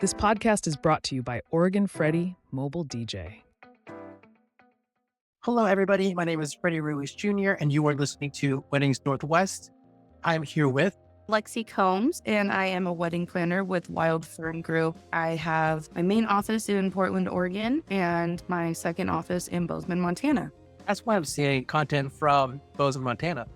This podcast is brought to you by Oregon Freddy Mobile DJ. Hello, everybody. My name is Freddy Ruiz Jr., and you are listening to Weddings Northwest. I'm here with Lexi Combs, and I am a wedding planner with Wild Fern Group. I have my main office in Portland, Oregon, and my second office in Bozeman, Montana. That's why I'm seeing content from Bozeman, Montana.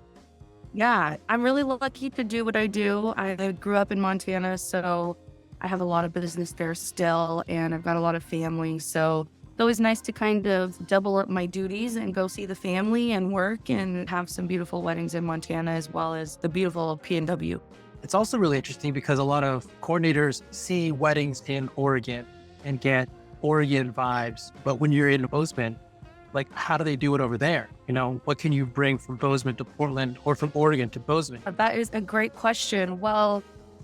Yeah, I'm really lucky to do what I do. I grew up in Montana, so I have a lot of business there still, and I've got a lot of family. So it's always nice to kind of double up my duties and go see the family and work and have some beautiful weddings in Montana, as well as the beautiful PNW. It's also really interesting because a lot of coordinators see weddings in Oregon and get Oregon vibes. But when you're in Bozeman, like, how do they do it over there? You know, what can you bring from Bozeman to Portland or from Oregon to Bozeman? That is a great question. Well,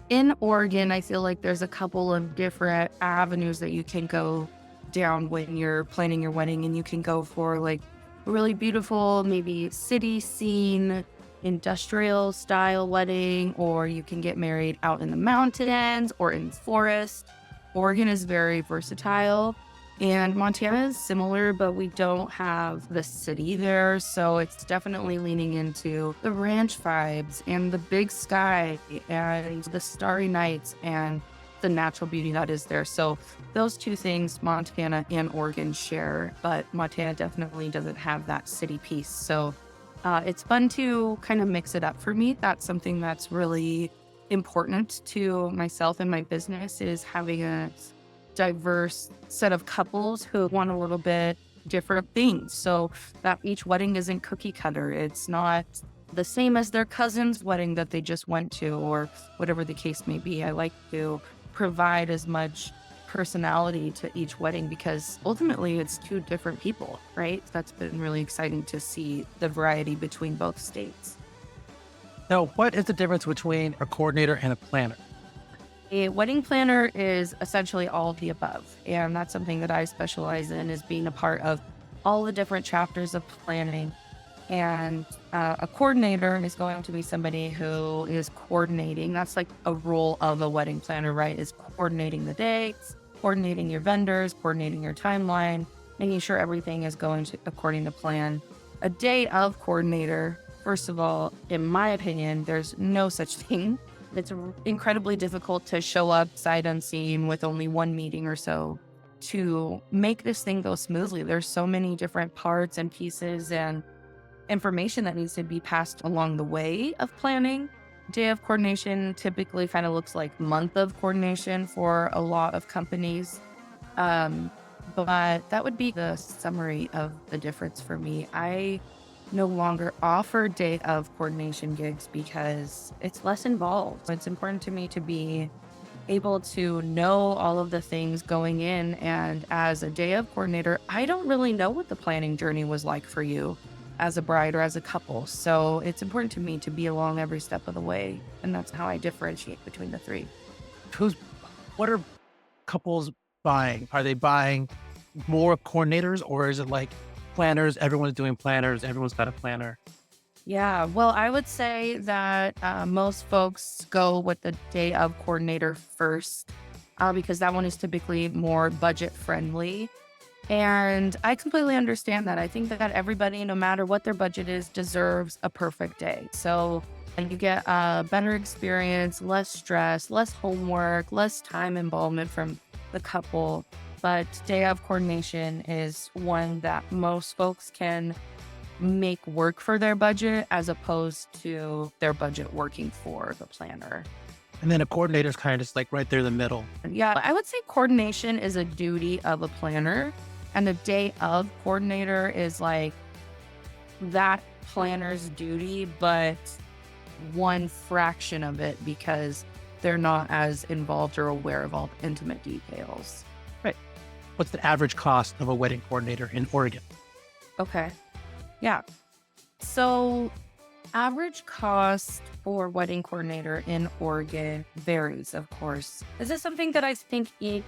in Oregon, I feel like there's a couple of different avenues that you can go down when you're planning your wedding, and you can go for like a really beautiful, maybe city scene, industrial style wedding, or you can get married out in the mountains or in forest. Oregon is very versatile. And Montana is similar, but we don't have the city there. So it's definitely leaning into the ranch vibes and the big sky and the starry nights and the natural beauty that is there. So those two things, Montana and Oregon share, but Montana definitely doesn't have that city piece. So it's fun to kind of mix it up for me. That's something that's really important to myself and my business, is having a diverse set of couples who want a little bit different things, so that each wedding isn't cookie cutter. It's not the same as their cousin's wedding that they just went to, or whatever the case may be. I like to provide as much personality to each wedding, because ultimately it's two different people, right? That's been really exciting to see the variety between both states. Now, what is the difference between a coordinator and a planner? A wedding planner is essentially all of the above, and that's something that I specialize in, is being a part of all the different chapters of planning. And a coordinator is going to be somebody who is coordinating. That's like a role of a wedding planner, right? Is coordinating the dates, coordinating your vendors, coordinating your timeline, making sure everything is going according to plan. A day of coordinator, first of all, in my opinion, there's no such thing. It's incredibly difficult to show up sight unseen with only one meeting or so to make this thing go smoothly. There's so many different parts and pieces and information that needs to be passed along the way of planning. Day of coordination typically kind of looks like month of coordination for a lot of companies. But that would be the summary of the difference for me. I no longer offer day of coordination gigs because it's less involved. It's important to me to be able to know all of the things going in. And as a day of coordinator, I don't really know what the planning journey was like for you as a bride or as a couple. So it's important to me to be along every step of the way. And that's how I differentiate between the three. What are couples buying? Are they buying more coordinators, or is it like planners? Everyone's doing planners. Everyone's got a planner. Yeah, well, I would say that most folks go with the day of coordinator first, because that one is typically more budget friendly. And I completely understand that. I think that everybody, no matter what their budget is, deserves a perfect day. So you get a better experience, less stress, less homework, less time involvement from the couple. But day of coordination is one that most folks can make work for their budget, as opposed to their budget working for the planner. And then a coordinator is kind of just like right there in the middle. Yeah, I would say coordination is a duty of a planner, and a day of coordinator is like that planner's duty, but one fraction of it, because they're not as involved or aware of all the intimate details. Right. What's the average cost of a wedding coordinator in Oregon? Okay. Yeah. So average cost for wedding coordinator in Oregon varies, of course. This is something that I think each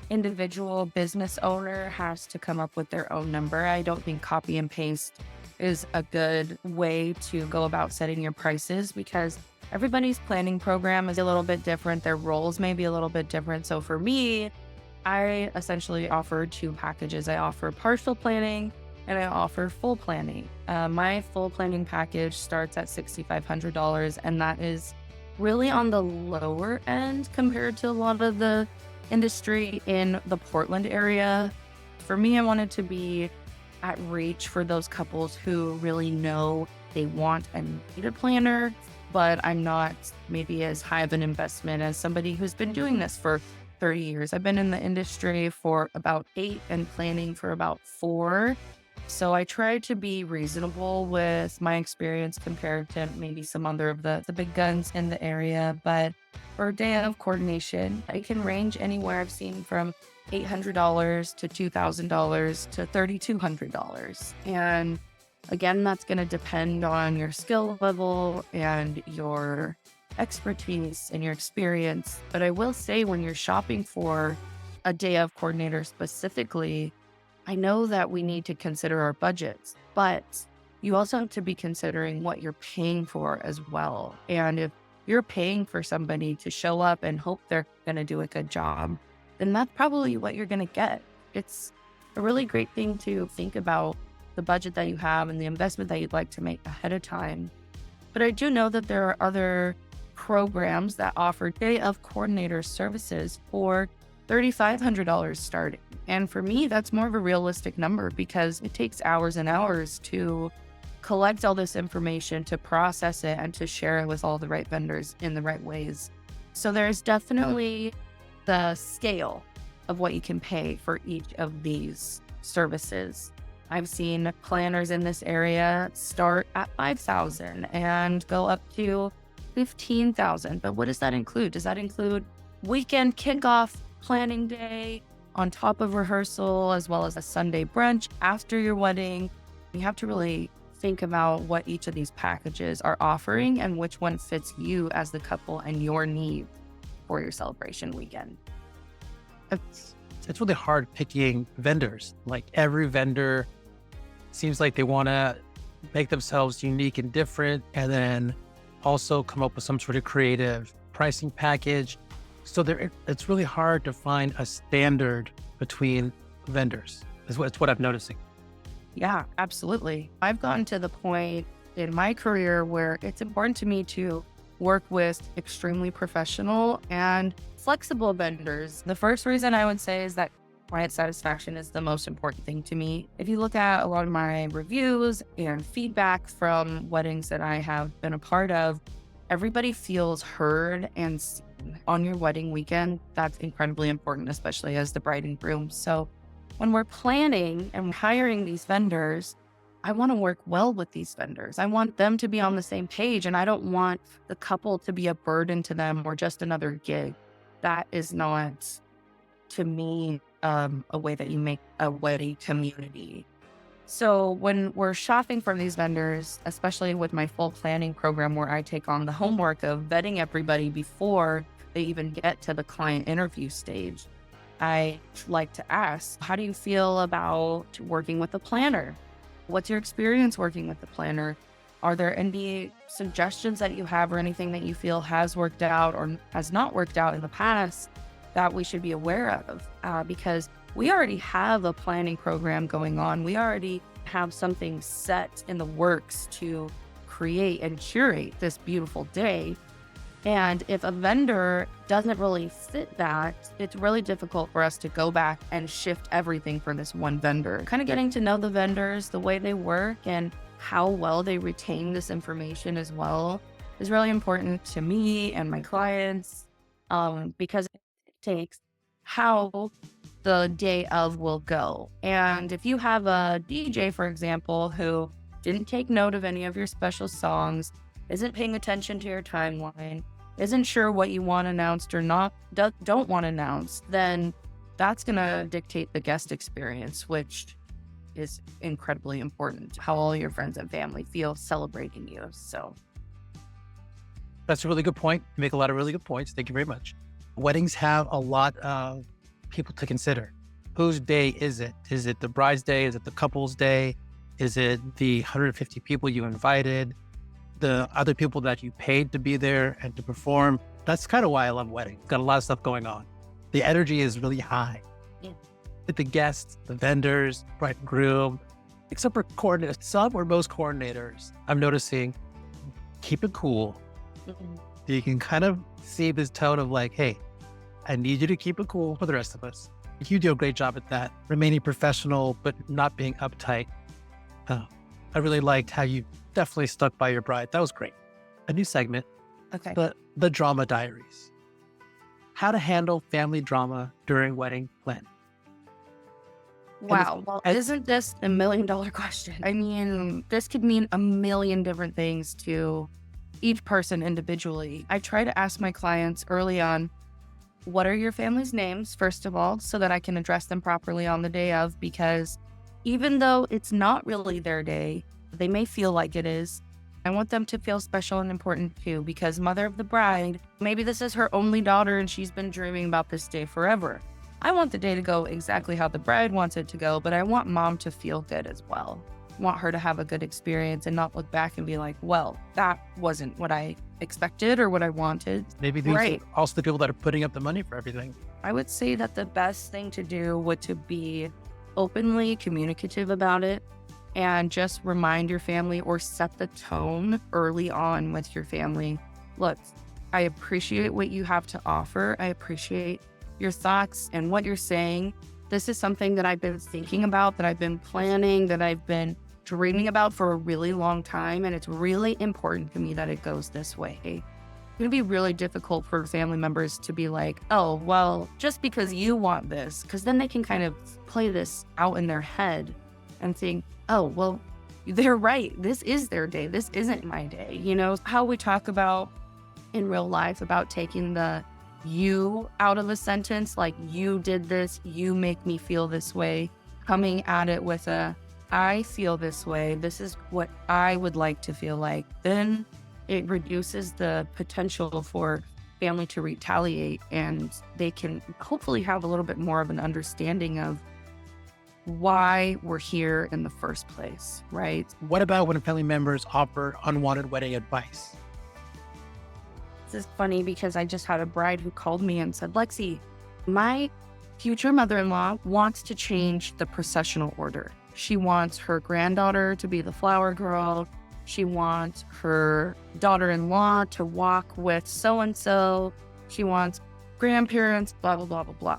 individual business owner has to come up with their own number. I don't think copy and paste is a good way to go about setting your prices, because everybody's planning program is a little bit different. Their roles may be a little bit different. So for me, I essentially offer two packages. I offer partial planning and I offer full planning. My full planning package starts at $6,500, and that is really on the lower end compared to a lot of the industry in the Portland area. For me, I wanted to be at reach for those couples who really know they want and need a planner, but I'm not maybe as high of an investment as somebody who's been doing this for 30 years. I've been in the industry for about 8 and planning for about 4. So I try to be reasonable with my experience compared to maybe some other of the big guns in the area. But for a day of coordination, it can range anywhere. I've seen from $800 to $2,000 to $3,200. And again, that's going to depend on your skill level and your expertise and your experience. But I will say, when you're shopping for a day of coordinator specifically, I know that we need to consider our budgets, but you also have to be considering what you're paying for as well. And if you're paying for somebody to show up and hope they're going to do a good job, then that's probably what you're going to get. It's a really great thing to think about the budget that you have and the investment that you'd like to make ahead of time. But I do know that there are other programs that offer day of coordinator services for $3,500 starting. And for me, that's more of a realistic number because it takes hours and hours to collect all this information, to process it, and to share it with all the right vendors in the right ways. So there's definitely the scale of what you can pay for each of these services. I've seen planners in this area start at $5,000 and go up to $15,000. But what does that include? Does that include weekend kickoff planning day on top of rehearsal, as well as a Sunday brunch after your wedding? You have to really think about what each of these packages are offering and which one fits you as the couple and your needs for your celebration weekend. It's really hard picking vendors. Like, every vendor seems like they want to make themselves unique and different, and then also come up with some sort of creative pricing package. So it's really hard to find a standard between vendors. It's what I'm noticing. Yeah, absolutely. I've gotten to the point in my career where it's important to me to work with extremely professional and flexible vendors. The first reason I would say is that client satisfaction is the most important thing to me. If you look at a lot of my reviews and feedback from weddings that I have been a part of, everybody feels heard and seen on your wedding weekend. That's incredibly important, especially as the bride and groom. So when we're planning and hiring these vendors, I want to work well with these vendors. I want them to be on the same page, and I don't want the couple to be a burden to them or just another gig. That is not, to me, a way that you make a wedding community. So when we're shopping from these vendors, especially with my full planning program, where I take on the homework of vetting everybody before they even get to the client interview stage, I like to ask, how do you feel about working with a planner? What's your experience working with the planner? Are there any suggestions that you have or anything that you feel has worked out or has not worked out in the past that we should be aware of? Because we already have a planning program going on. We already have something set in the works to create and curate this beautiful day. And if a vendor doesn't really fit that, it's really difficult for us to go back and shift everything for this one vendor. Kind of getting to know the vendors, the way they work, and how well they retain this information as well is really important to me and my clients, because it takes how the day of will go. And if you have a DJ, for example, who didn't take note of any of your special songs, isn't paying attention to your timeline, isn't sure what you want announced or not, don't want announced, then that's going to dictate the guest experience, which is incredibly important, how all your friends and family feel celebrating you. So That's a really good point. You make a lot of really good points. Thank you very much. Weddings have a lot of people to consider. Whose day is it? Is it the bride's day? Is it the couple's day? Is it the 150 people you invited? the other people that you paid to be there and to perform. That's kind of why I love weddings. Got a lot of stuff going on. The energy is really high. Yeah. The guests, the vendors, bride and groom, except for coordinators, some or most coordinators, I'm noticing keep it cool. You can kind of see this tone of like, hey, I need you to keep it cool for the rest of us. You do a great job at that, remaining professional, but not being uptight. I really liked how you definitely stuck by your bride. That was great. A new segment, Okay. the drama diaries. How to handle family drama during wedding planning. Wow. Well, isn't this $1 million question? I mean, this could mean a million different things to each person individually. I try to ask my clients early on, what are your family's names, first of all, so that I can address them properly on the day of, because even though it's not really their day, they may feel like it is. I want them to feel special and important too, because mother of the bride, maybe this is her only daughter and she's been dreaming about this day forever. I want the day to go exactly how the bride wants it to go, but I want mom to feel good as well. I want her to have a good experience and not look back and be like, well, that wasn't what I expected or what I wanted. Maybe these are also the people that are putting up the money for everything. I would say that the best thing to do would to be openly communicative about it and just remind your family or set the tone early on with your family. Look, I appreciate what you have to offer. I appreciate your thoughts and what you're saying. This is something that I've been thinking about, that I've been planning, that I've been dreaming about for a really long time. And it's really important to me that it goes this way. It's going to be really difficult for family members to be like, oh, well, just because you want this, because then they can kind of play this out in their head and think, oh, well, they're right. This is their day. This isn't my day. You know, how we talk about in real life about taking the you out of a sentence, like you did this, you make me feel this way, coming at it with a, I feel this way, this is what I would like to feel like, then it reduces the potential for family to retaliate, and they can hopefully have a little bit more of an understanding of why we're here in the first place, right? What about when family members offer unwanted wedding advice? This is funny because I just had a bride who called me and said, Lexi, my future mother-in-law wants to change the processional order. She wants her granddaughter to be the flower girl. She wants her daughter-in-law to walk with so-and-so. She wants grandparents, blah, blah, blah, blah, blah.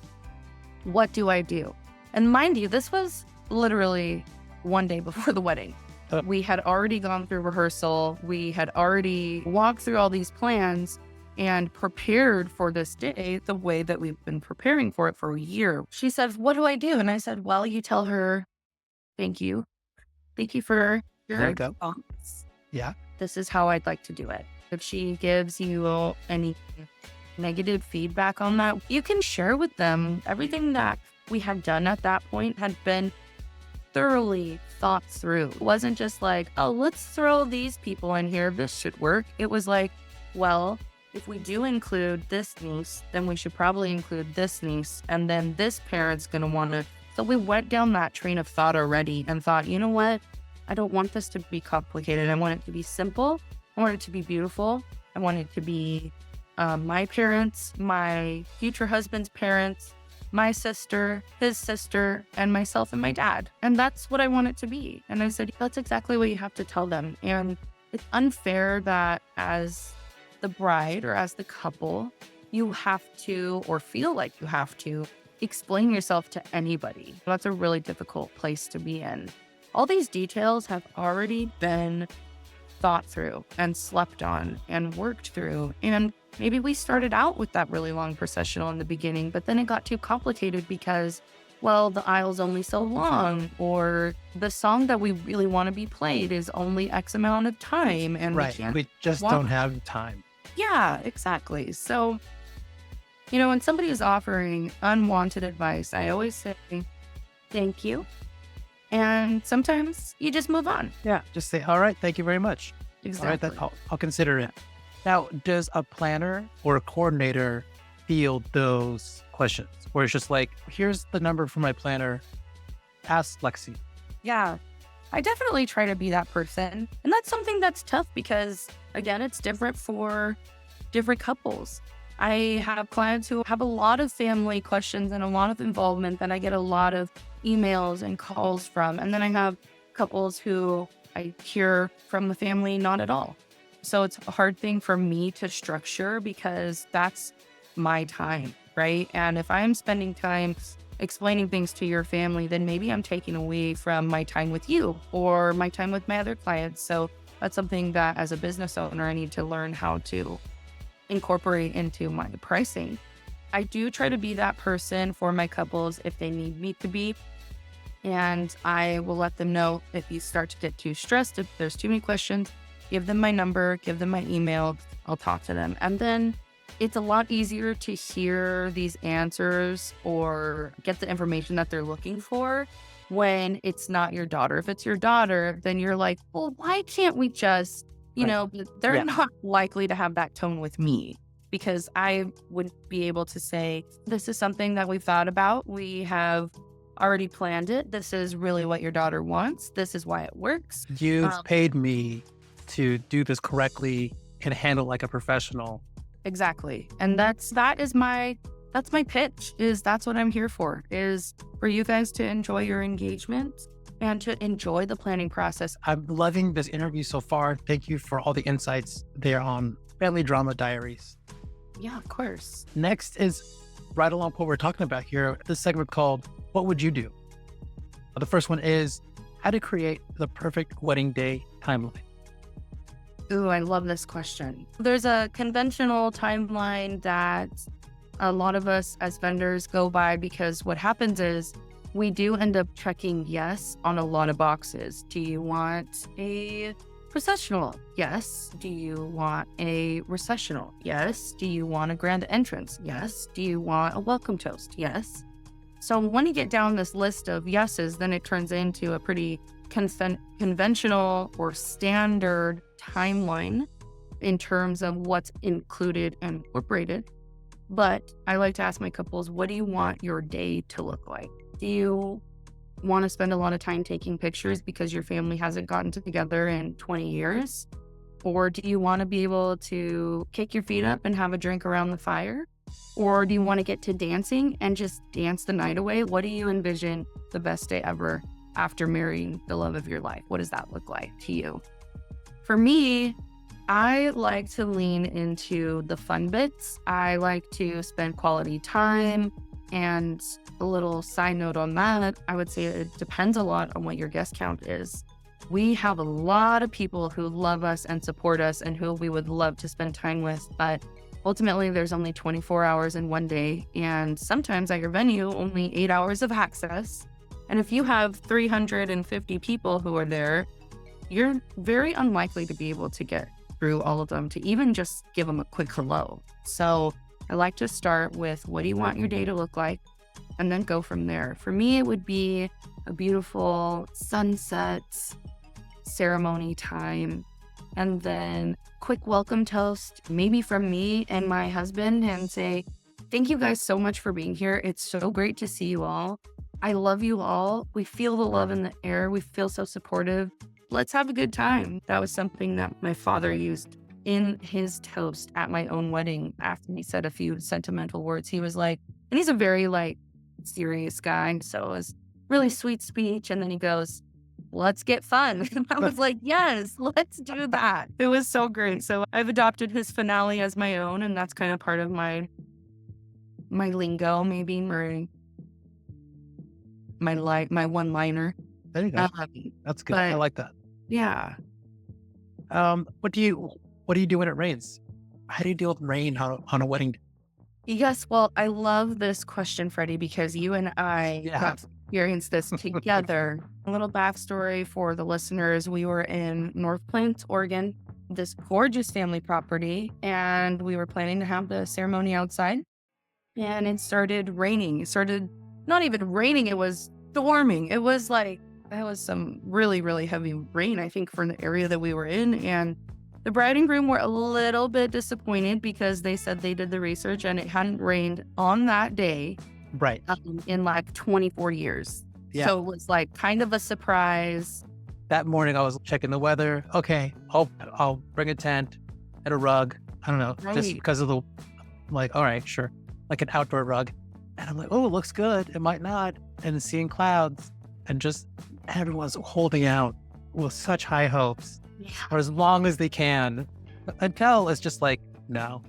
What do I do? And mind you, this was literally one day before the wedding. We had already gone through rehearsal. We had already walked through all these plans and prepared for this day the way that we've been preparing for it for a year. She said, what do I do? And I said, well, you tell her, thank you. Thank you for your response. Yeah. This is how I'd like to do it. If she gives you any negative feedback on that, you can share with them. Everything that we had done at that point had been thoroughly thought through. It wasn't just like, oh, let's throw these people in here, this should work. It was like, well, if we do include this niece, then we should probably include this niece, and then this parent's gonna want to. So we went down that train of thought already and thought, you know what? I don't want this to be complicated. I want it to be simple. I want it to be beautiful. I want it to be my parents, my future husband's parents, my sister, his sister, and myself and my dad. And that's what I want it to be. And I said, that's exactly what you have to tell them. And it's unfair that as the bride or as the couple, you have to, or feel like you have to, explain yourself to anybody. That's a really difficult place to be in. All these details have already been thought through and slept on and worked through. And maybe we started out with that really long processional in the beginning, but then it got too complicated because, well, the aisle's only so long, or the song that we really want to be played is only X amount of time. And we just don't have time. Yeah, exactly. So, you know, when somebody is offering unwanted advice, I always say, thank you. And sometimes you just move on. Yeah, just say, all right, thank you very much. Exactly. All right, I'll consider it. Now, does a planner or a coordinator field those questions? Where it's just like, here's the number for my planner, ask Lexi. Yeah. I definitely try to be that person. And that's something that's tough because, again, it's different for different couples. I have clients who have a lot of family questions and a lot of involvement that I get a lot of emails and calls from. And then I have couples who I hear from the family not at all. So it's a hard thing for me to structure because that's my time, right? And if I'm spending time explaining things to your family, then maybe I'm taking away from my time with you or my time with my other clients. So that's something that as a business owner, I need to learn how to incorporate into my pricing. I do try to be that person for my couples if they need me to be. And I will let them know if you start to get too stressed, if there's too many questions, give them my number, give them my email, I'll talk to them. And then it's a lot easier to hear these answers or get the information that they're looking for when it's not your daughter. If it's your daughter, then you're like, well, why can't we just, they're not likely to have that tone with me because I would be able to say, this is something that we've thought about. We have already planned it. This is really what your daughter wants. This is why it works. You've paid me to do this correctly and handle like a professional. Exactly. And that's my pitch is that's what I'm here for, is for you guys to enjoy your engagement and to enjoy the planning process. I'm loving this interview so far. Thank you for all the insights there on Family Drama Diaries. Yeah, of course. Next is right along what we're talking about here, this segment called What Would You Do? The first one is how to create the perfect wedding day timeline. Ooh, I love this question. There's a conventional timeline that a lot of us as vendors go by because what happens is we do end up checking yes on a lot of boxes. Do you want a processional? Yes. Do you want a recessional? Yes. Do you want a grand entrance? Yes. Do you want a welcome toast? Yes. So when you get down this list of yeses, then it turns into a pretty conventional or standard timeline in terms of what's included and incorporated. But I like to ask my couples, what do you want your day to look like? Do you want to spend a lot of time taking pictures because your family hasn't gotten together in 20 years? Or do you want to be able to kick your feet up and have a drink around the fire? Or do you want to get to dancing and just dance the night away? What do you envision the best day ever after marrying the love of your life? What does that look like to you? For me, I like to lean into the fun bits. I like to spend quality time. And a little side note on that, I would say it depends a lot on what your guest count is. We have a lot of people who love us and support us and who we would love to spend time with, but ultimately there's only 24 hours in one day. And sometimes at your venue, only 8 hours of access. And if you have 350 people who are there, you're very unlikely to be able to get through all of them to even just give them a quick hello. So I like to start with what do you want your day to look like and then go from there. For me, it would be a beautiful sunset ceremony time and then quick welcome toast, maybe from me and my husband, and say, thank you guys so much for being here. It's so great to see you all. I love you all. We feel the love in the air. We feel so supportive. Let's have a good time. That was something that my father used in his toast at my own wedding. After he said a few sentimental words, he was like, and he's a very serious guy. So it was really sweet speech. And then he goes, let's get fun. And I was like, yes, let's do that. It was so great. So I've adopted his finale as my own. And that's kind of part of my lingo, maybe my one-liner. There you go. That's good. I like that. Yeah. What do you do when it rains? How do you deal with rain on a wedding day? Yes. Well, I love this question, Freddie, because you and I have experienced this together. A little backstory for the listeners. We were in North Plains, Oregon, this gorgeous family property, and we were planning to have the ceremony outside. And it started raining. It started not even raining. It was storming. It was that was some really, really heavy rain, I think, for the area that we were in. And the bride and groom were a little bit disappointed because they said they did the research and it hadn't rained on that day right in 24 years. Yeah. So it was kind of a surprise. that morning I was checking the weather. Okay, I'll bring a tent and a rug. I don't know, just Right. because of the, like, all right, sure. Like an outdoor rug. And I'm like, oh, it looks good. It might not. And seeing clouds and just everyone's holding out with such high hopes Yeah. for as long as they can until it's just like, no.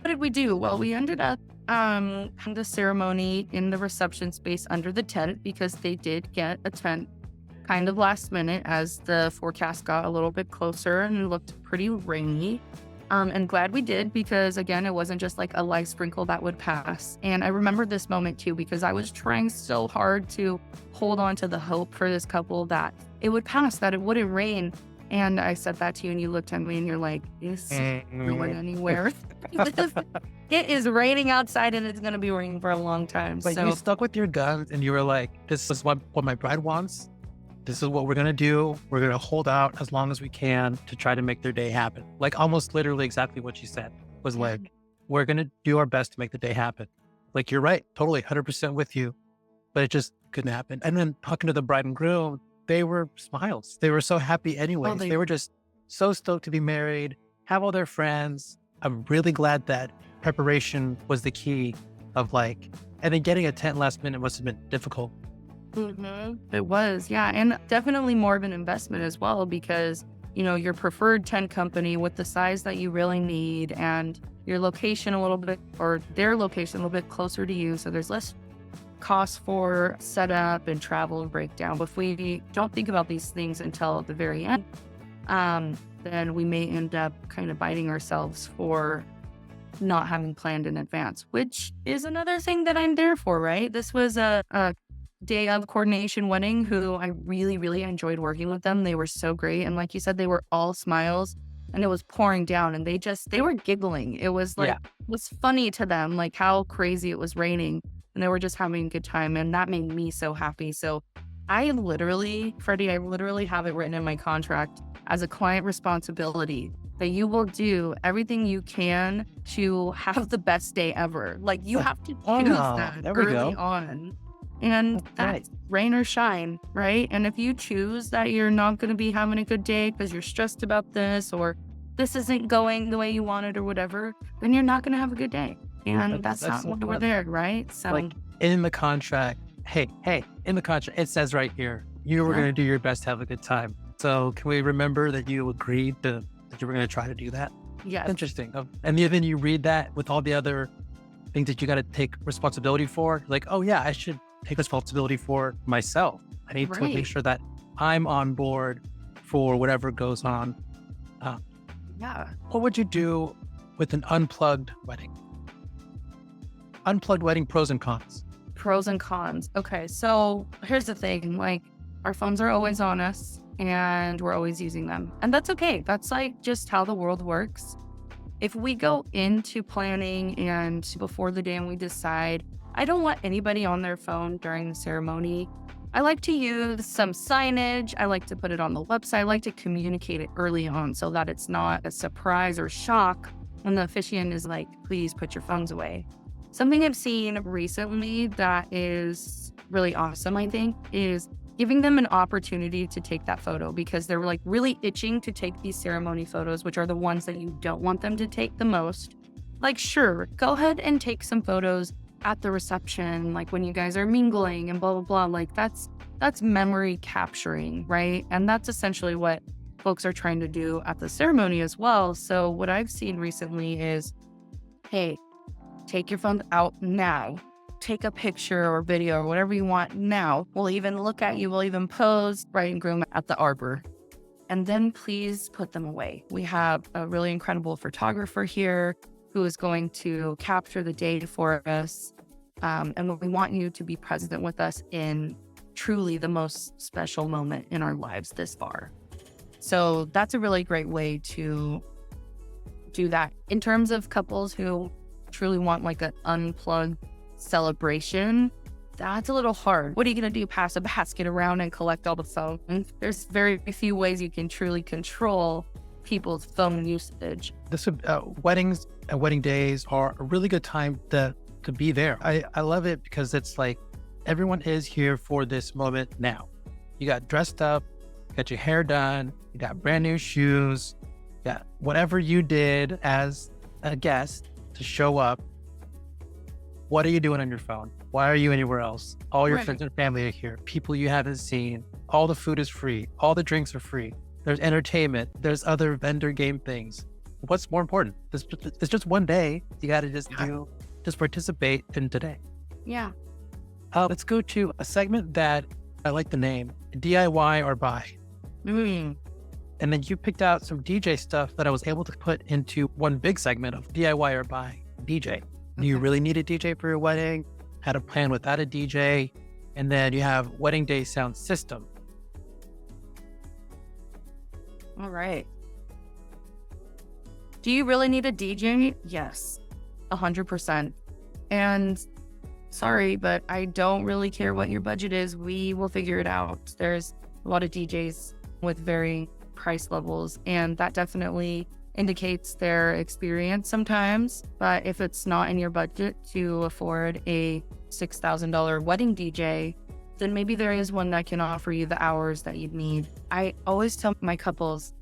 What did we do? Well, we ended up having the ceremony in the reception space under the tent because they did get a tent kind of last minute as the forecast got a little bit closer and it looked pretty rainy. And glad we did because, again, it wasn't just like a light sprinkle that would pass. And I remember this moment too because I was trying so hard to hold on to the hope for this couple that it would pass, that it wouldn't rain. And I said that to you and you looked at me and you're like, is it going anywhere? It is raining outside and it's going to be raining for a long time. But So you stuck with your guns and you were like, this is what my bride wants. This is what we're going to do. We're going to hold out as long as we can to try to make their day happen. Like almost literally exactly what you said was like, we're going to do our best to make the day happen. Like, you're right. Totally 100% with you, but it just couldn't happen. And then talking to the bride and groom, they were smiles. They were so happy anyways. They were just so stoked to be married, have all their friends. I'm really glad that preparation was the key of like, and then getting a tent last minute must have been difficult. It was, yeah. And definitely more of an investment as well because, you know, your preferred tent company with the size that you really need and your location a little bit, or their location a little bit closer to you. So there's less cost for setup and travel and breakdown. But if we don't think about these things until the very end, then we may end up kind of biting ourselves for not having planned in advance, which is another thing that I'm there for, right? This was a day of coordination wedding who I really, really enjoyed working with them. They were so great. And like you said, they were all smiles and it was pouring down and they were giggling. It was like, it was funny to them, like how crazy it was raining and they were just having a good time. And that made me so happy. So Freddie, I literally have it written in my contract as a client responsibility that you will do everything you can to have the best day ever. Like you have to choose that early on. And that's rain or shine, right? And if you choose that you're not going to be having a good day because you're stressed about this or this isn't going the way you want it or whatever, then you're not going to have a good day. And that's not why we're there, right? So, like in the contract, hey, in the contract, it says right here, you were going to do your best to have a good time. So can we remember that you agreed that you were going to try to do that? yes. Interesting. And then you read that with all the other things that you got to take responsibility for. Like, oh yeah, I should take responsibility for myself. I need to make sure that I'm on board for whatever goes on. Yeah. What would you do with an unplugged wedding? Unplugged wedding, pros and cons. Pros and cons. Okay, so here's the thing. Like, our phones are always on us and we're always using them. And that's okay. That's like just how the world works. If we go into planning and before the day and we decide, I don't want anybody on their phone during the ceremony, I like to use some signage. I like to put it on the website. I like to communicate it early on so that it's not a surprise or shock when the officiant is like, please put your phones away. Something I've seen recently that is really awesome, I think, is giving them an opportunity to take that photo because they're like really itching to take these ceremony photos, which are the ones that you don't want them to take the most. Like, sure, go ahead and take some photos at the reception, like when you guys are mingling and blah, blah, blah. Like that's memory capturing, right? And that's essentially what folks are trying to do at the ceremony as well. So what I've seen recently is, hey, take your phone out now. Take a picture or video or whatever you want now. We'll even look at you. We'll even pose bride and groom at the arbor. And then please put them away. We have a really incredible photographer here who is going to capture the day for us. And we want you to be present with us in truly the most special moment in our lives this far. So that's a really great way to do that. In terms of couples who truly want like an unplugged celebration, that's a little hard. What are you going to do? Pass a basket around and collect all the phones? There's very few ways you can truly control people's phone usage. Weddings and wedding days are a really good time to be there. I love it because it's like everyone is here for this moment now. You got dressed up, got your hair done, you got brand new shoes, you got whatever you did as a guest to show up. What are you doing on your phone? Why are you anywhere else? All your friends and family are here. People you haven't seen. All the food is free. All the drinks are free. There's entertainment. There's other vendor game things. What's more important? It's just one day. You got to just participate in today. Yeah. Let's go to a segment that I like the name, DIY or buy. Mm. And then you picked out some DJ stuff that I was able to put into one big segment of DIY or buy. DJ. Do you really need a DJ for your wedding? How to plan without a DJ? And then you have wedding day sound system. All right. Do you really need a DJ? Yes, 100%. And sorry, but I don't really care what your budget is. We will figure it out. There's a lot of DJs with varying price levels, and that definitely indicates their experience sometimes. But if it's not in your budget to afford a $6,000 wedding DJ, then maybe there is one that can offer you the hours that you need. I always tell my couples,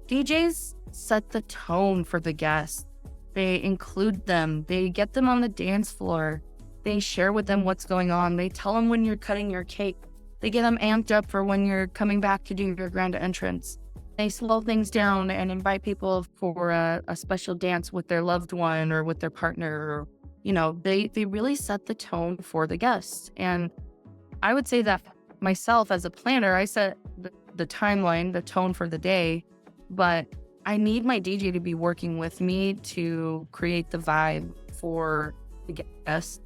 DJs set the tone for the guests. They include them. They get them on the dance floor. They share with them what's going on. They tell them when you're cutting your cake. They get them amped up for when you're coming back to do your grand entrance. They slow things down and invite people for a special dance with their loved one or with their partner. Or, they really set the tone for the guests. And I would say that myself as a planner, I set the timeline, the tone for the day, but I need my DJ to be working with me to create the vibe for the guests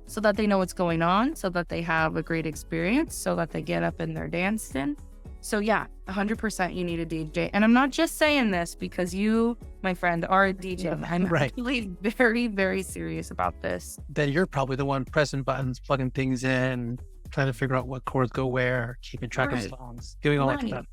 so that they know what's going on, so that they have a great experience, so that they get up and they're dancing. So yeah, 100% you need a DJ. And I'm not just saying this because you, my friend, are a DJ. I'm actually very, very serious about this. Then you're probably the one pressing buttons, plugging things in, trying to figure out what chords go where, keeping track of songs, doing all that stuff.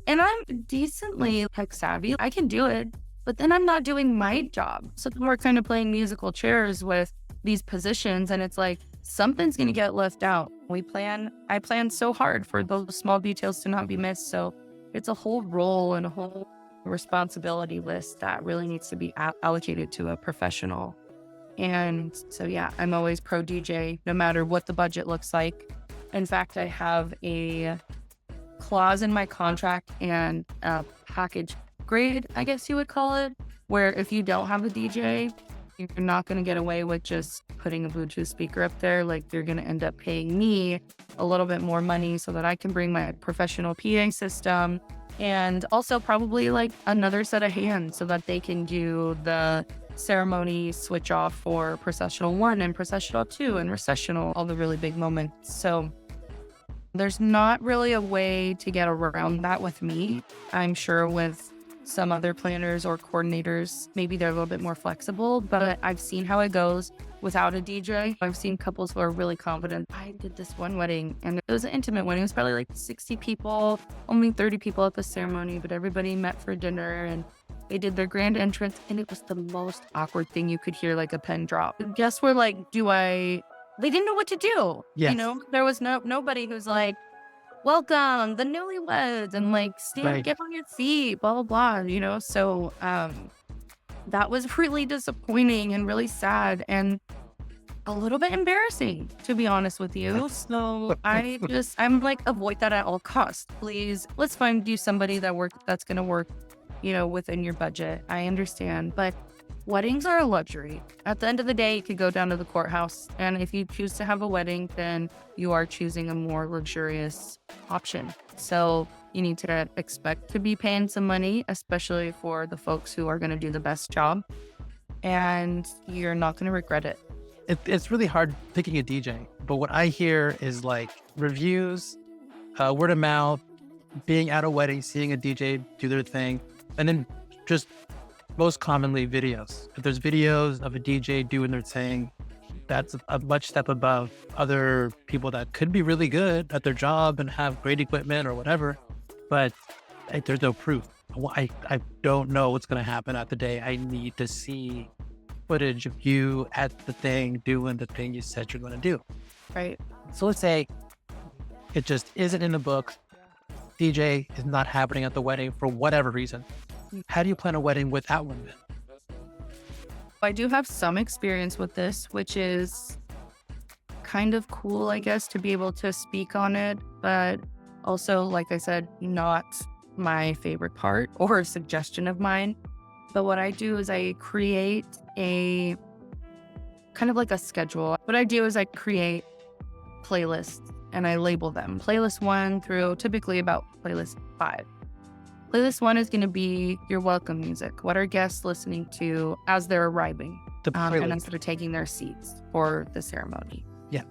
And I'm decently tech savvy. I can do it, but then I'm not doing my job. So then we're kind of playing musical chairs with these positions, and it's like something's going to get left out. I plan so hard for those small details to not be missed. So it's a whole role and a whole responsibility list that really needs to be allocated to a professional. And so, yeah, I'm always pro DJ, no matter what the budget looks like. In fact, I have a clause in my contract and a package grade, I guess you would call it, where if you don't have a DJ, you're not going to get away with just putting a Bluetooth speaker up there. Like, you're going to end up paying me a little bit more money so that I can bring my professional PA system and also probably like another set of hands so that they can do the ceremony switch off for processional 1 and processional 2 and recessional, all the really big moments. So there's not really a way to get around that with me. I'm sure with some other planners or coordinators, maybe they're a little bit more flexible, but I've seen how it goes without a DJ. I've seen couples who are really confident. I did this one wedding and it was an intimate wedding. It was probably like 60 people, only 30 people at the ceremony, but everybody met for dinner and they did their grand entrance, and it was the most awkward thing. You could hear like a pen drop. Guests were like, they didn't know what to do. Yes. There was nobody who's like, welcome the newlyweds, and like stand, get on your feet, blah blah blah. So that was really disappointing and really sad and a little bit embarrassing, to be honest with you. So I'm like, avoid that at all costs, please. Let's find you somebody that's gonna work within your budget. I understand, but weddings are a luxury. At the end of the day, you could go down to the courthouse, and if you choose to have a wedding, then you are choosing a more luxurious option. So you need to expect to be paying some money, especially for the folks who are going to do the best job, and you're not going to regret it. It's really hard picking a DJ, but what I hear is like reviews, word of mouth, being at a wedding, seeing a DJ do their thing, and then just most commonly videos. If there's videos of a DJ doing their thing, that's a much step above other people that could be really good at their job and have great equipment or whatever, but there's no proof. I don't know what's going to happen at the day. I need to see footage of you at the thing, doing the thing you said you're going to do. Right. So let's say it just isn't in the book. DJ is not happening at the wedding for whatever reason. How do you plan a wedding without one? I do have some experience with this, which is kind of cool, I guess, to be able to speak on it, but also, like I said, not my favorite part or a suggestion of mine. But what I do is I create a kind of like a schedule. What I do is I create playlists and I label them. Playlist 1 through typically about playlist 5. Playlist 1 is going to be your welcome music. What are guests listening to as they're arriving? And as they're taking their seats for the ceremony. Yeah.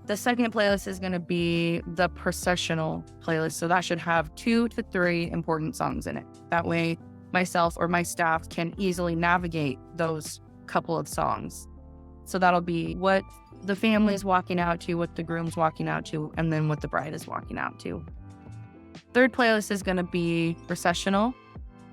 The second playlist is going to be the processional playlist. So that should have 2 to 3 important songs in it. That way, myself or my staff can easily navigate those couple of songs. So that'll be what the family is walking out to, what the groom's walking out to, and then what the bride is walking out to. Third playlist is going to be processional.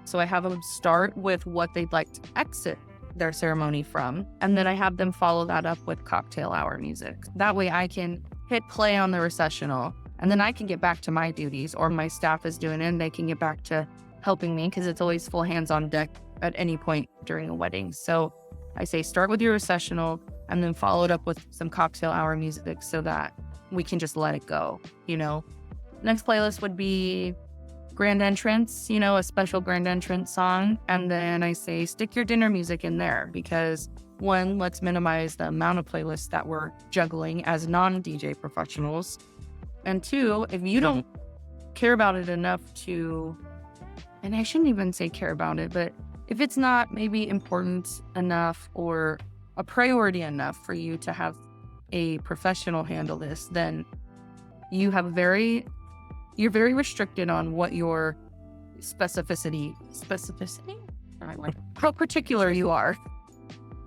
So I have them start with what they'd like to exit their ceremony from, and then I have them follow that up with cocktail hour music. That way I can hit play on the recessional, and then I can get back to my duties, or my staff is doing it and they can get back to helping me, because it's always full hands on deck at any point during a wedding. So I say start with your recessional and then follow it up with some cocktail hour music so that we can just let it go, you know. Next playlist would be grand entrance, you know, a special grand entrance song. And then I say stick your dinner music in there, because 1, let's minimize the amount of playlists that we're juggling as non-DJ professionals. And 2, if you don't care about it enough to, and I shouldn't even say care about it, but if it's not maybe important enough or a priority enough for you to have a professional handle this, then you're very restricted on what your specificity, how particular you are.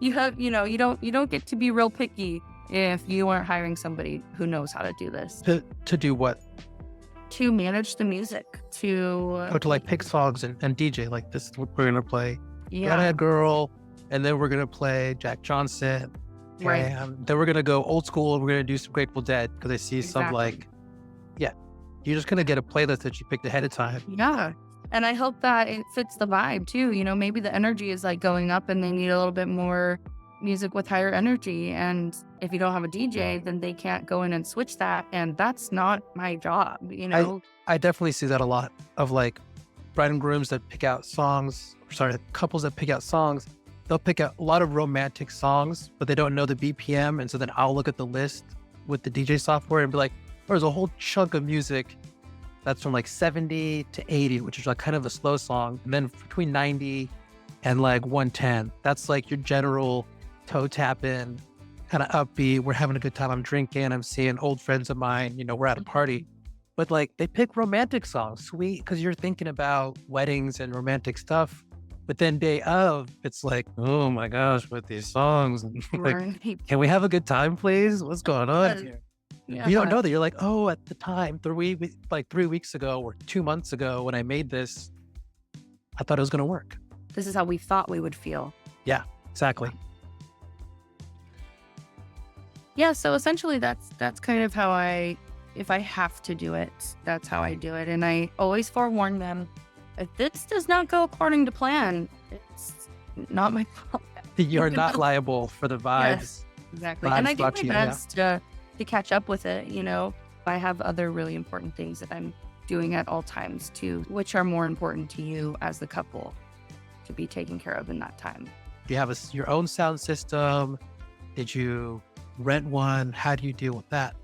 You don't get to be real picky if you aren't hiring somebody who knows how to do this. To do what? To manage the music, to like pick songs and DJ, like this is what we're going to play. Yeah. Redhead Girl, and then we're going to play Jack Johnson. Right. And then we're going to go old school. We're going to do some Grateful Dead, because I see some you're just going to get a playlist that you picked ahead of time. Yeah. And I hope that it fits the vibe too. You know, maybe the energy is like going up and they need a little bit more music with higher energy. And if you don't have a DJ, then they can't go in and switch that. And that's not my job, you know? I definitely see that a lot of like bride and grooms that pick out songs, couples that pick out songs. They'll pick out a lot of romantic songs, but they don't know the BPM. And so then I'll look at the list with the DJ software and be like, there's a whole chunk of music that's from like 70 to 80, which is like kind of a slow song. And then between 90 and like 110, that's like your general toe tapping, kind of upbeat. We're having a good time. I'm drinking. I'm seeing old friends of mine. You know, we're at a party. But like they pick romantic songs, sweet, because you're thinking about weddings and romantic stuff. But then day of, it's like, oh my gosh, with these songs. Like, can we have a good time, please? What's going on here? Yeah, you don't know that. You're like, oh, at the time, 3 weeks ago or 2 months ago when I made this, I thought it was going to work. This is how we thought we would feel. Yeah, exactly. Yeah, so essentially that's kind of how if I have to do it, that's how I do it. And I always forewarn them, if this does not go according to plan, it's not my fault. You're not liable for the vibes. Yes, exactly. And I do my best to catch up with it, you know. I have other really important things that I'm doing at all times too, which are more important to you as the couple to be taken care of in that time. Do you have your own sound system? Did you rent one? How do you deal with that?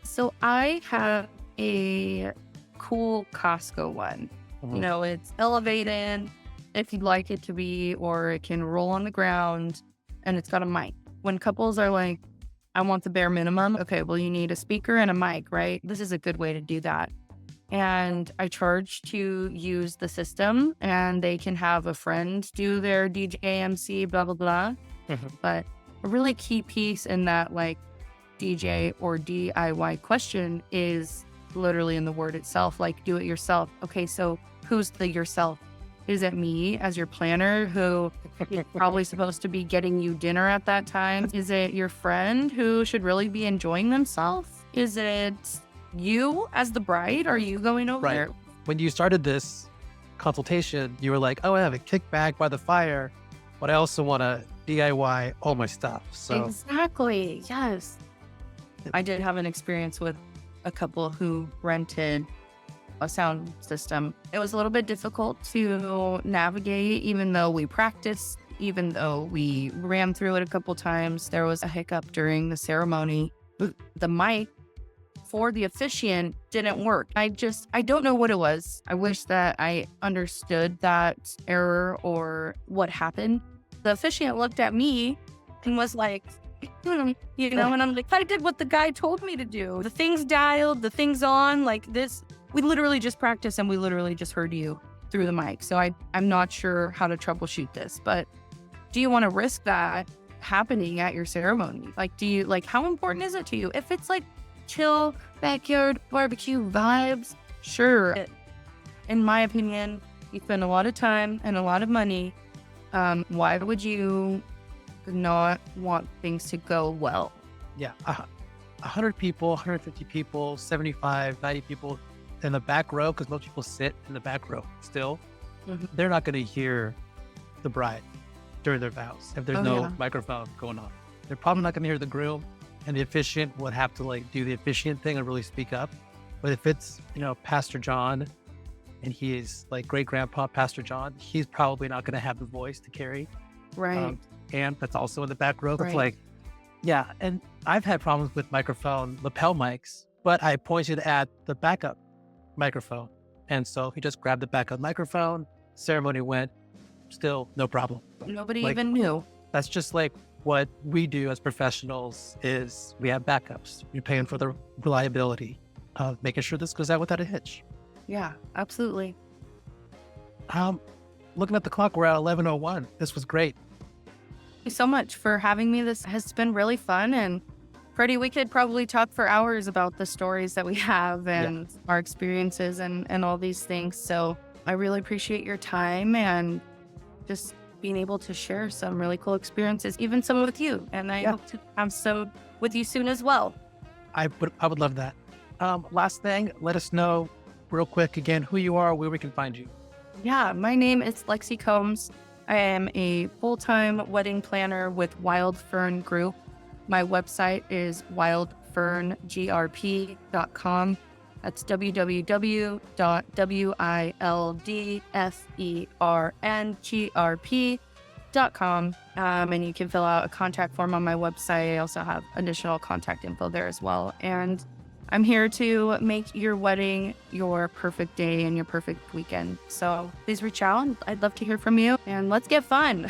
So I have a cool Costco one. Mm-hmm. You know, it's elevated if you'd like it to be, or it can roll on the ground, and it's got a mic. When couples are like, I want the bare minimum. Okay, well, you need a speaker and a mic, right? This is a good way to do that. And I charge to use the system, and they can have a friend do their DJ MC, blah, blah, blah. Mm-hmm. But a really key piece in that like DJ or DIY question is literally in the word itself, like do it yourself. Okay, so who's the yourself? Is it me as your planner who is probably supposed to be getting you dinner at that time? Is it your friend who should really be enjoying themselves? Is it you as the bride, are you going over Right. there? When you started this consultation, you were like, oh, I have a kickback by the fire, but I also want to DIY all my stuff. So Exactly. Yes. I did have an experience with a couple who rented a sound system. It was a little bit difficult to navigate, even though we practiced, even though we ran through it a couple times. There was a hiccup during the ceremony. The mic for the officiant didn't work. I don't know what it was. I wish that I understood that error or what happened. The officiant looked at me and was like, you know, and I'm like, I did what the guy told me to do. The thing's dialed, the thing's on, like this. We literally just practiced and we literally just heard you through the mic. So I'm not sure how to troubleshoot this, but do you want to risk that happening at your ceremony? Like, how important is it to you? If it's like chill backyard barbecue vibes, sure. In my opinion, you spend a lot of time and a lot of money. Why would you not want things to go well? yeah, 100 people, 150 people, 75, 90 people in the back row, because most people sit in the back row still. They're not going to hear the bride during their vows if there's no microphone going on. They're probably not going to hear the groom, and the officiant would have to like do the officiant thing and really speak up. But if it's, you know, Pastor John, and he is like great grandpa Pastor John, he's probably not going to have the voice to carry. Right. And that's also in the back row. It's Right. like, yeah. And I've had problems with microphone lapel mics, but I pointed at the backup microphone. And so he just grabbed the backup microphone, ceremony went, still no problem. Nobody Like, even knew. That's just like what we do as professionals is we have backups. You're paying for the reliability of making sure this goes out without a hitch. Yeah, absolutely. Looking at the clock, we're at 11:01. This was great. Thank you so much for having me. This has been really fun. And Freddie, we could probably talk for hours about the stories that we have and our experiences and all these things. So I really appreciate your time and just being able to share some really cool experiences, even some with you. And I hope to have some with you soon as well. I would love that. Last thing, let us know real quick again who you are, where we can find you. Yeah, my name is Lexi Combs. I am a full-time wedding planner with Wild Fern Group. My website is wildferngrp.com. That's www.wildferngrp.com. And you can fill out a contact form on my website. I also have additional contact info there as well. And I'm here to make your wedding your perfect day and your perfect weekend. So please reach out. I'd love to hear from you and let's get fun.